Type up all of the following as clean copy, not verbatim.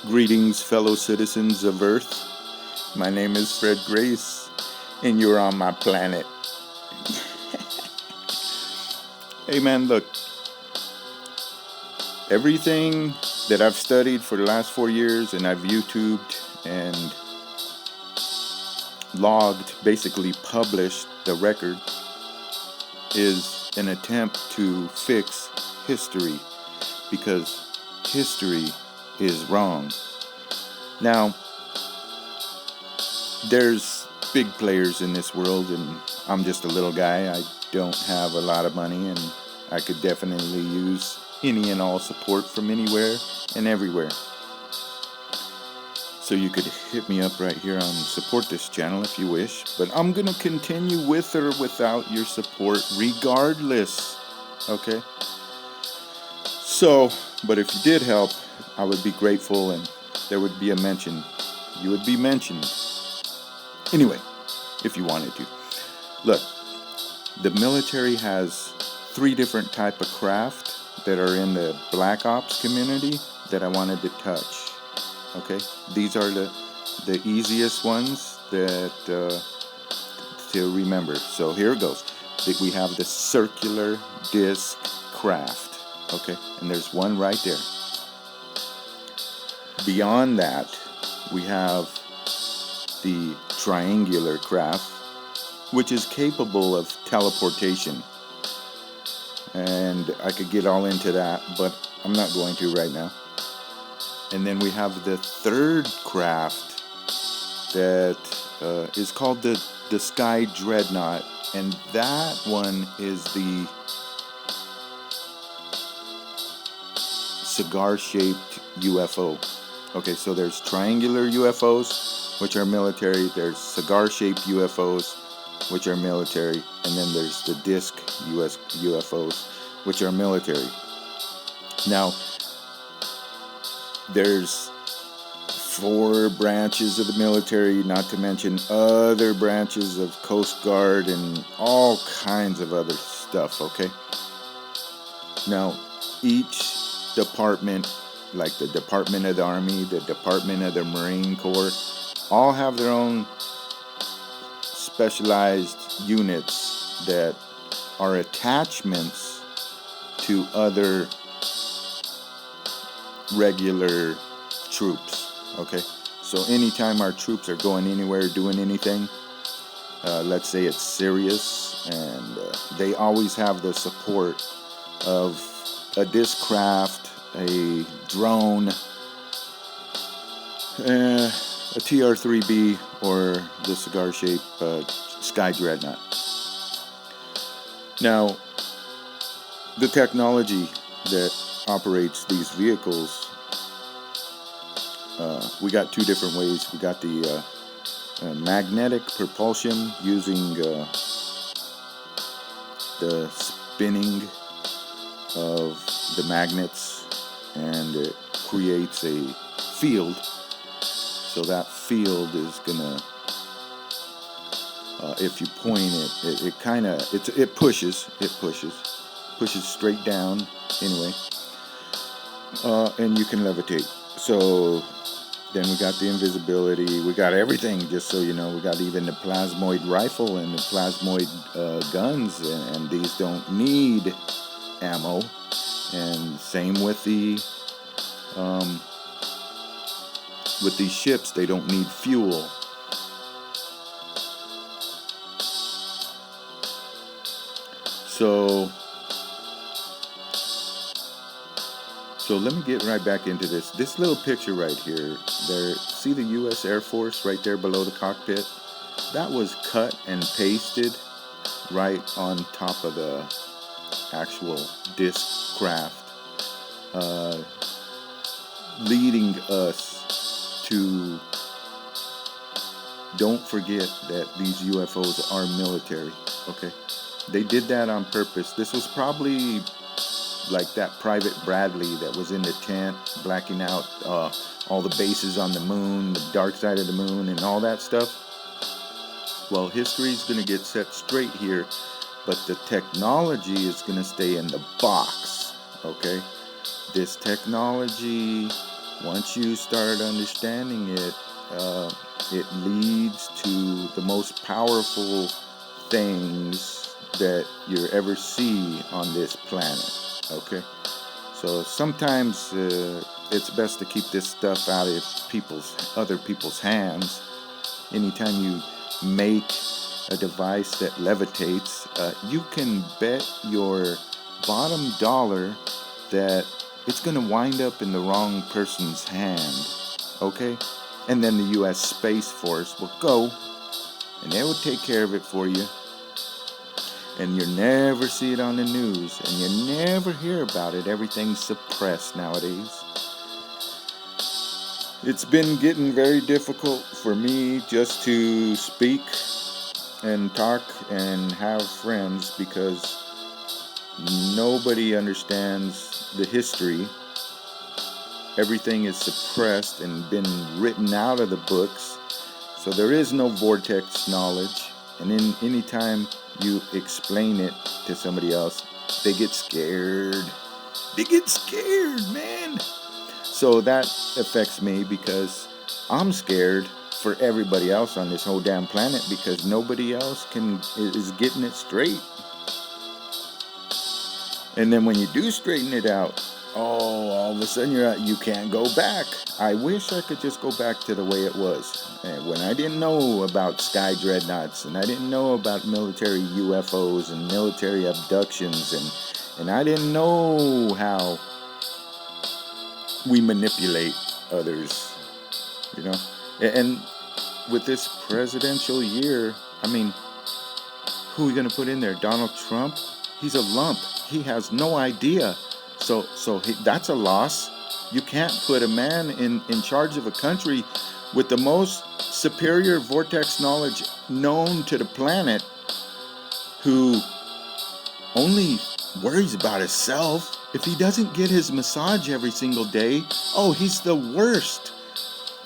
Greetings, fellow citizens of Earth. My name is Fred Grace, and you're on my planet. Hey man, look, everything that I've studied for the last 4 years and I've YouTubed and logged, basically published the record, is an attempt to fix history, because history is wrong. Now, there's big players in this world, and I'm just a little guy. I don't have a lot of money, and I could definitely use any and all support from anywhere and everywhere. So you could hit me up right here on support this channel if you wish, but I'm going to continue with or without your support regardless, okay? So, but if you did help, I would be grateful, and there would be a mention. You would be mentioned. Anyway, if you wanted to. Look, the military has 3 different type of craft that are in the Black Ops community that I wanted to touch. Okay, these are the easiest ones that to remember. So here it goes. We have the circular disc craft. Okay, and there's one right there. Beyond that, we have the triangular craft, which is capable of teleportation. And I could get all into that, but I'm not going to right now. And then we have the third craft that is called the Sky Dreadnought, and that one is the cigar-shaped UFO. Okay, so there's triangular UFOs, which are military. There's cigar-shaped UFOs, which are military. And then there's the disc UFOs, which are military. Now, there's 4 branches of the military, not to mention other branches of Coast Guard and all kinds of other stuff, okay? Now, each department, like the Department of the Army, the Department of the Marine Corps, all have their own specialized units that are attachments to other regular troops. Okay, so anytime our troops are going anywhere, doing anything, let's say it's serious, and they always have the support of a disc craft, a drone, a TR-3B, or the cigar-shaped Sky Dreadnought. Now, the technology that operates these vehicles, we got 2 different ways. We got the magnetic propulsion using the spinning of the magnets, and it creates a field. So that field is gonna, if you point it pushes straight down anyway, and you can levitate. So then we got the invisibility, we got everything, just so you know. We got even the plasmoid rifle and the plasmoid guns, and these don't need ammo. And same with these ships, they don't need fuel. So let me get right back into this. This little picture right here, there, see the U.S. Air Force right there below the cockpit? That was cut and pasted right on top of the actual disc craft, leading us to don't forget that these UFOs are military, okay? They did that on purpose. This was probably like that Private Bradley that was in the tent blacking out all the bases on the moon, the dark side of the moon, and all that stuff. Well, history's going to get set straight here, but the technology is going to stay in the box, okay? This technology Once you start understanding it, it leads to the most powerful things that you ever see on this planet. Okay? So sometimes it's best to keep this stuff out of other people's hands. Anytime you make a device that levitates, you can bet your bottom dollar that it's going to wind up in the wrong person's hand, okay? And then the U.S. Space Force will go, and they will take care of it for you, and you never see it on the news, and you never hear about it. Everything's suppressed nowadays. It's been getting very difficult for me just to speak and talk and have friends because nobody understands the history. Everything is suppressed and been written out of the books. So there is no vortex knowledge. And anytime you explain it to somebody else, they get scared. They get scared, man. So that affects me because I'm scared for everybody else on this whole damn planet because nobody else is getting it straight. And then when you do straighten it out, all of a sudden you can't go back. I wish I could just go back to the way it was. When I didn't know about sky dreadnoughts and I didn't know about military UFOs and military abductions and I didn't know how we manipulate others, you know. And with this presidential year, I mean, who are we going to put in there? Donald Trump? He's a lump. He has no idea. So that's a loss. You can't put a man in charge of a country with the most superior vortex knowledge known to the planet who only worries about himself. If he doesn't get his massage every single day, he's the worst.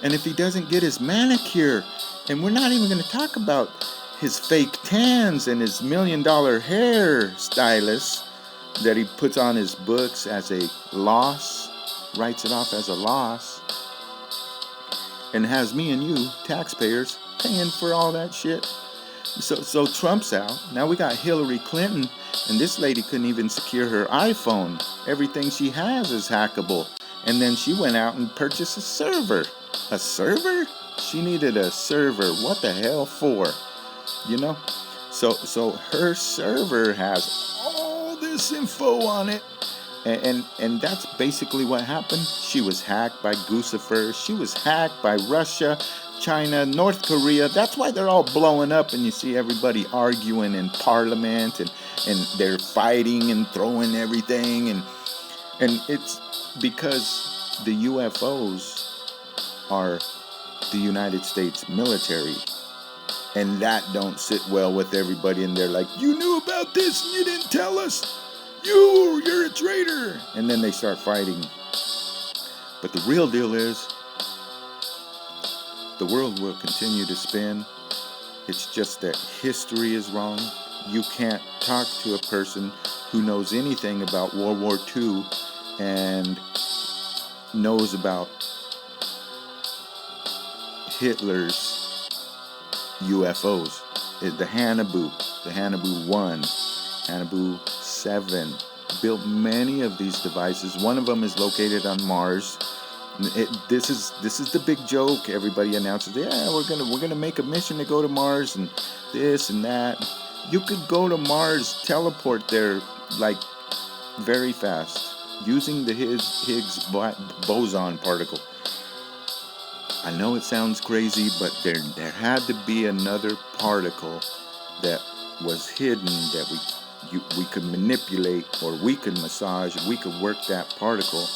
And if he doesn't get his manicure, and we're not even going to talk about his fake tans and his $1 million hair stylist that he puts on his books as a loss, writes it off as a loss, and has me and you, taxpayers, paying for all that shit. So Trump's out. Now we got Hillary Clinton, and this lady couldn't even secure her iPhone. Everything she has is hackable. And then she went out and purchased a server. A server? She needed a server. What the hell for? You know? So her server has all this info on it. And that's basically what happened. She was hacked by Guccifer. She was hacked by Russia, China, North Korea. That's why they're all blowing up and you see everybody arguing in parliament and they're fighting and throwing everything. And it's because the UFOs are the United States military. And that don't sit well with everybody. And they're like, you knew about this and you didn't tell us. You're a traitor. And then they start fighting. But the real deal is, the world will continue to spin. It's just that history is wrong. You can't talk to a person who knows anything about World War II and knows about Hitler's UFOs. The Hanabu 1, Hanabu 7 built many of these devices. One of them is located on Mars. This is the big joke. Everybody announces, yeah, we're gonna make a mission to go to Mars and this and that. You could go to Mars, teleport there like very fast using the Higgs boson particle. I know it sounds crazy, but there had to be another particle that was hidden that we could manipulate, or we could massage, we could work that particle,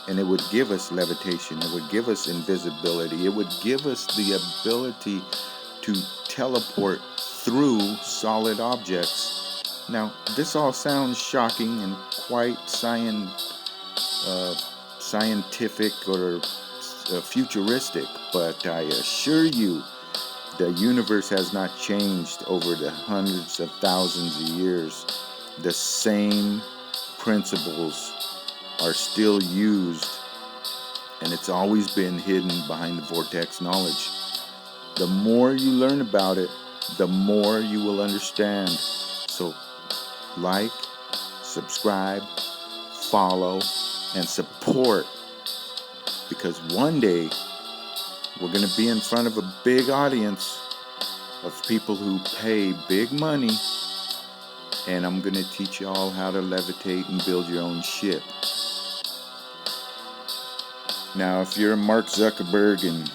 and it would give us levitation, it would give us invisibility, it would give us the ability to teleport through solid objects. Now, this all sounds shocking and quite scientific or futuristic, but I assure you, the universe has not changed over the hundreds of thousands of years. The same principles are still used, and and it's always been hidden behind the vortex knowledge. The more you learn about it, the more you will understand. So like, subscribe, follow, and support, because one day we're going to be in front of a big audience of people who pay big money, and I'm going to teach you all how to levitate and build your own ship. Now, if you're Mark Zuckerberg and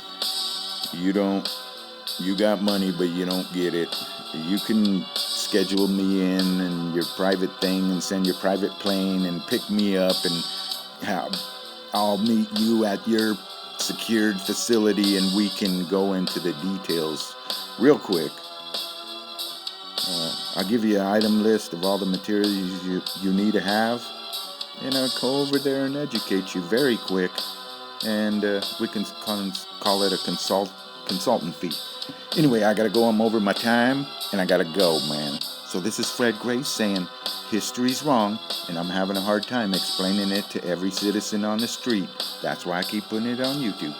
you got money but you don't get it, you can schedule me in your private thing and send your private plane and pick me up, and I'll meet you at your secured facility and we can go into the details real quick. I'll give you an item list of all the materials you need to have, and I'll go over there and educate you very quick, and we can call it a consultant fee. Anyway, I gotta go. I'm over my time, and I gotta go, man. So this is Fred Grace saying history's wrong, and I'm having a hard time explaining it to every citizen on the street. That's why I keep putting it on YouTube.